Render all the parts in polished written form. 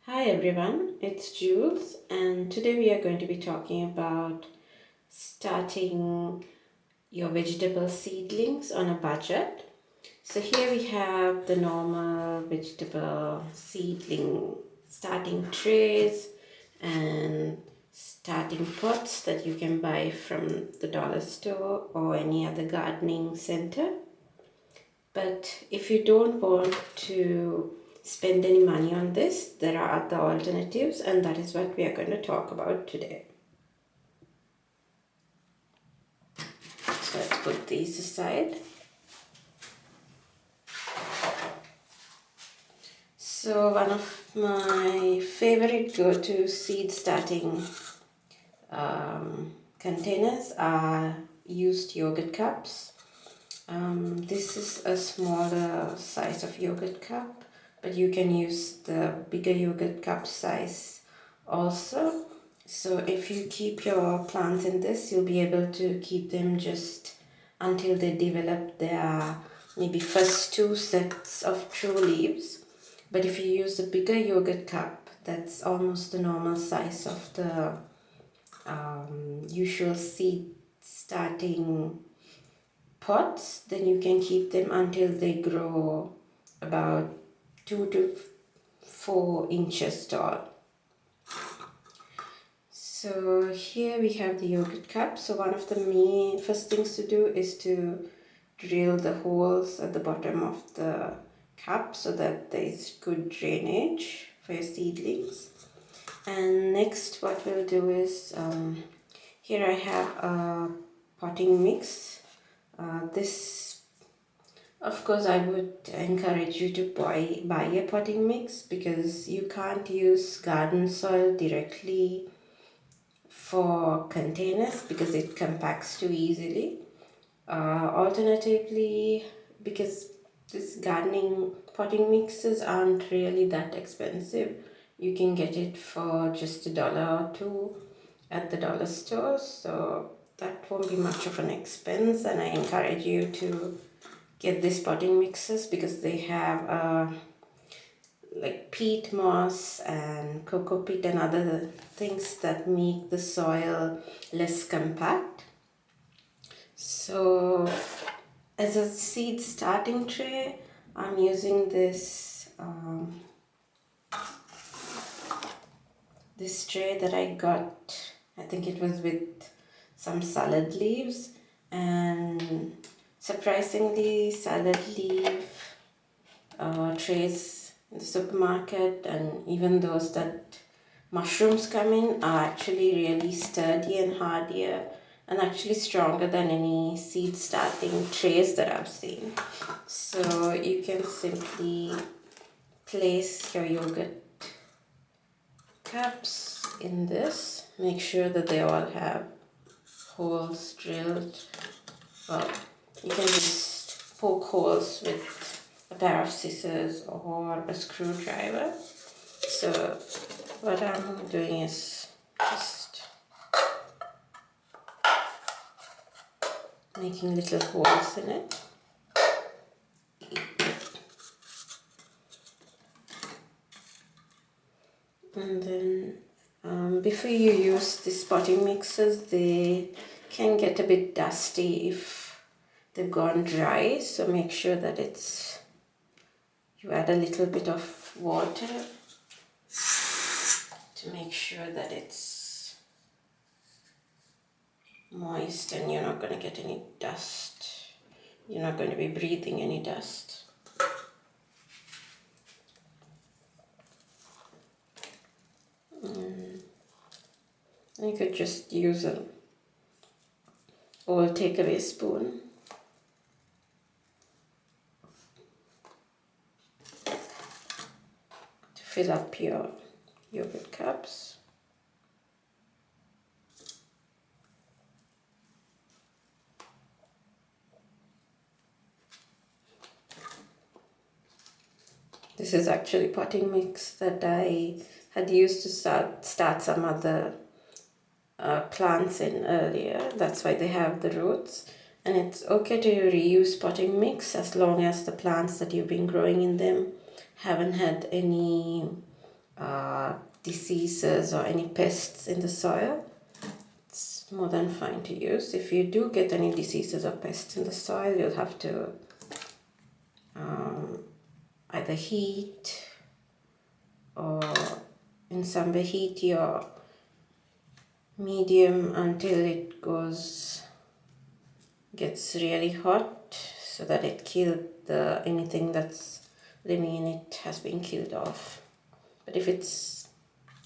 Hi everyone, it's Jules, and today we are going to be talking about starting your vegetable seedlings on a budget. So here we have the normal vegetable seedling starting trays and starting pots that you can buy from the dollar store or any other gardening center. But if you don't want to spend any money on this, there are other alternatives, and that is what we are going to talk about today. So let's put these aside. So one of my favorite go-to seed starting containers are used yogurt cups. This is a smaller size of yogurt cup, but you can use the bigger yogurt cup size also. So if you keep your plants in this, you'll be able to keep them just until they develop their maybe first two sets of true leaves. But if you use a bigger yogurt cup, that's almost the normal size of the usual seed starting pots, then you can keep them until they grow about 2 to 4 inches tall. So here we have the yogurt cup. So one of the main first things to do is to drill the holes at the bottom of the cup so that there is good drainage for your seedlings. And next what we'll do is here I have a potting mix. This, of course, I would encourage you to buy a potting mix because you can't use garden soil directly for containers because it compacts too easily. Alternatively, because this gardening potting mixes aren't really that expensive, you can get it for just $1 or $2 at the dollar store, so that won't be much of an expense. And I encourage you to get these potting mixes because they have like peat moss and cocoa peat and other things that make the soil less compact. So as a seed starting tray, I'm using this this tray that I got. I think it was with some salad leaves, and surprisingly salad leaf trays in the supermarket and even those that mushrooms come in are actually really sturdy and hardier and actually stronger than any seed starting trays that I've seen. So you can simply place your yogurt cups in this. Make sure that they all have holes drilled. Well, you can just poke holes with a pair of scissors or a screwdriver. So what I'm doing is just making little holes in it. And then before you use these potting mixes, they can get a bit dusty if they've gone dry. So make sure that you add a little bit of water to make sure that it's moist and you're not going to get any dust. You're not going to be breathing any dust. You could just use an old takeaway spoon. To fill up your yogurt cups. This is actually potting mix that I had used to start some other plants in earlier. That's why they have the roots. And it's okay to reuse potting mix as long as the plants that you've been growing in them haven't had any diseases or any pests in the soil, it's more than fine to use. If you do get any diseases or pests in the soil, you'll have to either heat, or in some way heat your medium until it gets really hot, so that it killed anything that's living in it has been killed off. But if it's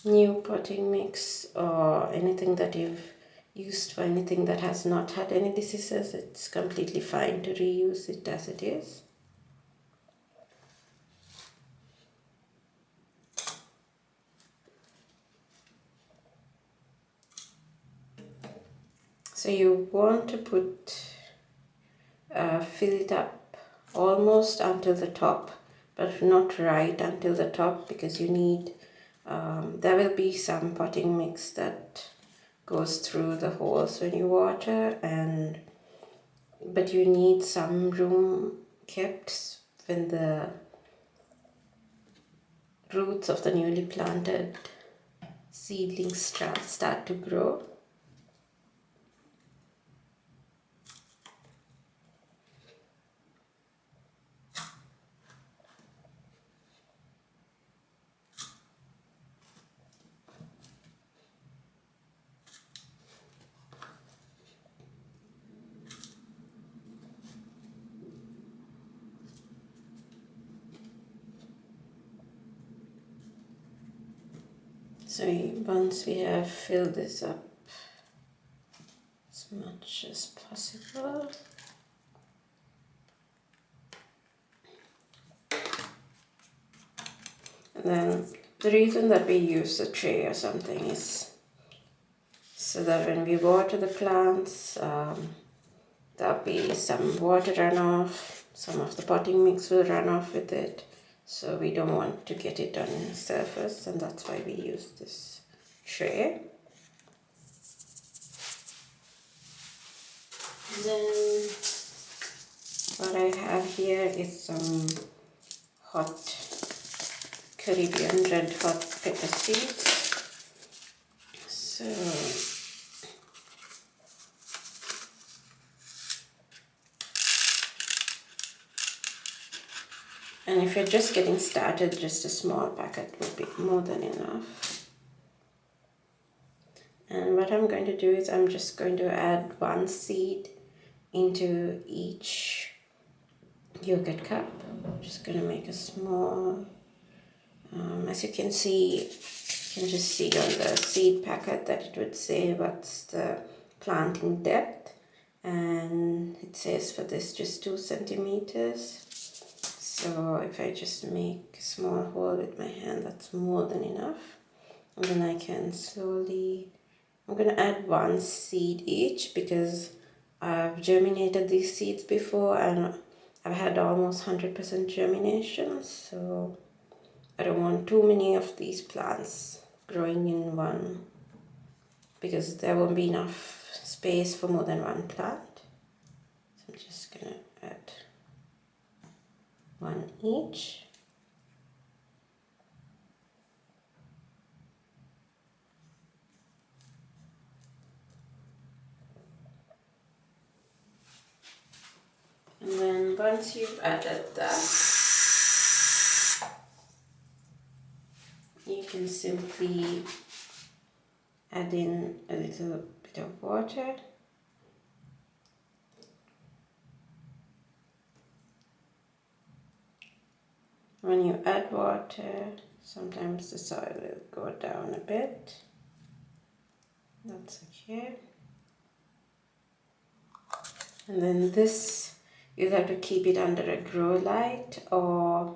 new potting mix or anything that you've used for anything that has not had any diseases, it's completely fine to reuse it as it is. So you want to fill it up almost until the top, but not right until the top, because you need, there will be some potting mix that goes through the holes when you water, but you need some room kept when the roots of the newly planted seedlings start to grow. So once we have filled this up as much as possible, and then the reason that we use a tray or something is so that when we water the plants, there'll be some water runoff, some of the potting mix will run off with it. So we don't want to get it on the surface, and that's why we use this tray. And then what I have here is some hot Caribbean red hot pepper seeds. So and if you're just getting started, just a small packet would be more than enough. And what I'm going to do is I'm just going to add one seed into each yogurt cup. I'm just going to make a small, as you can see, you can just see on the seed packet that it would say what's the planting depth. And it says for this just 2 centimeters. So if I just make a small hole with my hand, that's more than enough. And then I can slowly, I'm going to add one seed each, because I've germinated these seeds before and I've had almost 100% germination. So I don't want too many of these plants growing in one, because there won't be enough space for more than one plant. So I'm just going to add one each. And then once you've added that, you can simply add in a little bit of water. When you add water, sometimes the soil will go down a bit. That's okay. And then this, you'll have to keep it under a grow light, or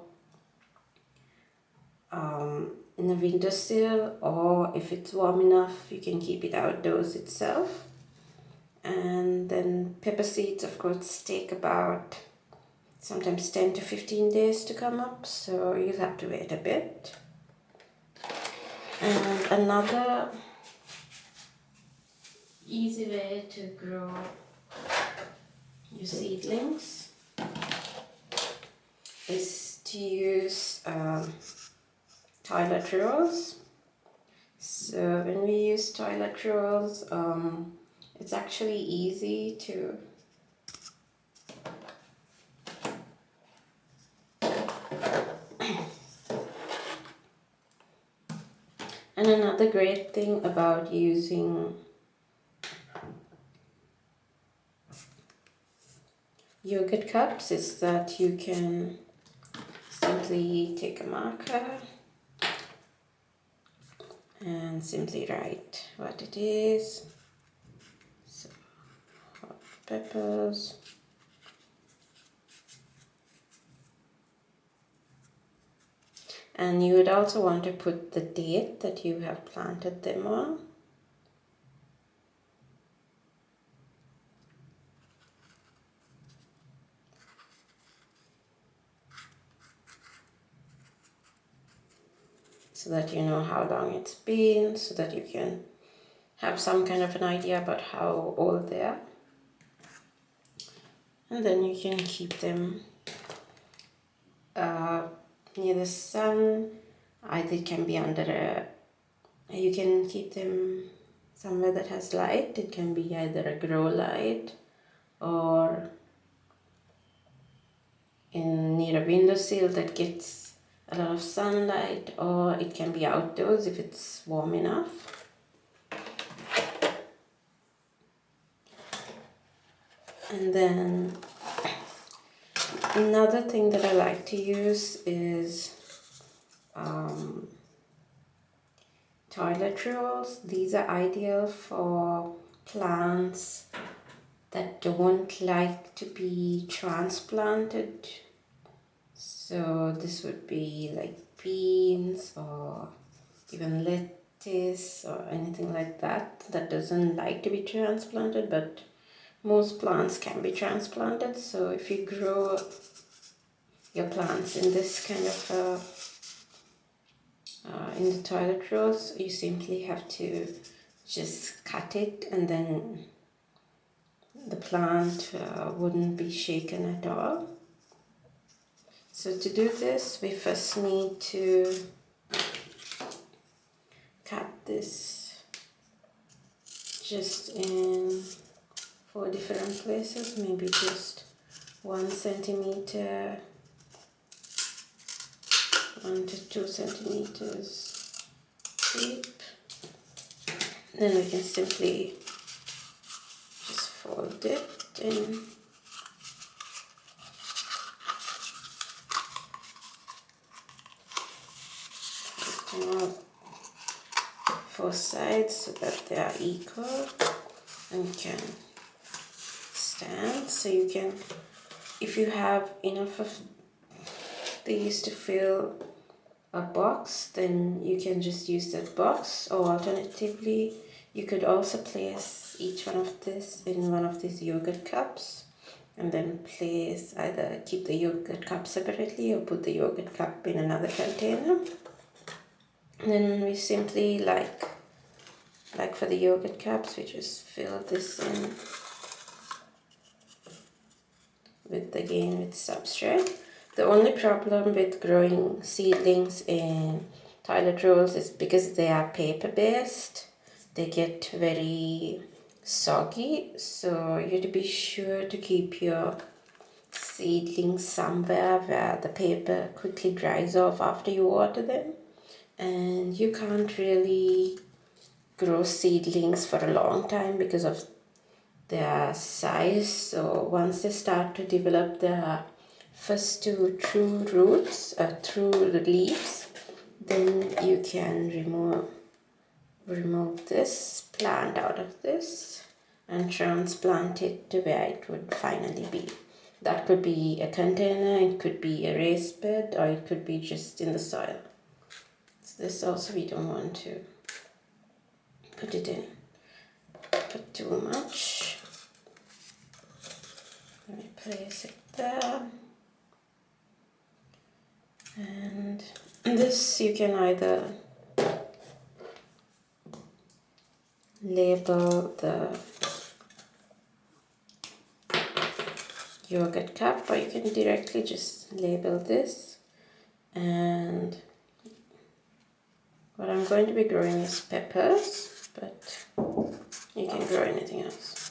in a windowsill, or if it's warm enough, you can keep it outdoors itself. And then pepper seeds, of course, take about sometimes 10 to 15 days to come up, so you'll have to wait a bit. And another easy way to grow your seedlings is to use toilet rolls. So when we use toilet rolls, it's actually easy to and another great thing about using yogurt cups is that you can simply take a marker and simply write what it is. So, hot peppers. And you would also want to put the date that you have planted them on. So that you know how long it's been, so that you can have some kind of an idea about how old they are. And then you can keep them near the sun. Either it can be under you can keep them somewhere that has light. It can be either a grow light or near a windowsill that gets a lot of sunlight, or it can be outdoors if it's warm enough. And then another thing that I like to use is toilet rolls. These are ideal for plants that don't like to be transplanted. So this would be like beans or even lettuce or anything like that that doesn't like to be transplanted, but most plants can be transplanted. So if you grow your plants in this kind of in the toilet rolls, you simply have to just cut it, and then the plant wouldn't be shaken at all. So to do this, we first need to cut this just in 4 different places, maybe just 1 centimeter, 1 to 2 centimeters deep. Then we can simply just fold it in. On 4 sides so that they are equal and can stand. So you can, if you have enough of these to fill a box, then you can just use that box, or alternatively you could also place each one of this in one of these yogurt cups, and then place, either keep the yogurt cup separately or put the yogurt cup in another container. And then we simply, like for the yogurt cups, we just fill this in with substrate. The only problem with growing seedlings in toilet rolls is because they are paper based, they get very soggy. So you have to be sure to keep your seedlings somewhere where the paper quickly dries off after you water them. And you can't really grow seedlings for a long time because of their size. So once they start to develop their first 2 true roots, through the leaves, then you can remove this plant out of this and transplant it to where it would finally be. That could be a container, it could be a raised bed, or it could be just in the soil. So this also we don't want to put too much. Let me place it there. And this you can either label the yogurt cup, or you can directly just label this and What I'm going to be growing is peppers, but you can grow anything else.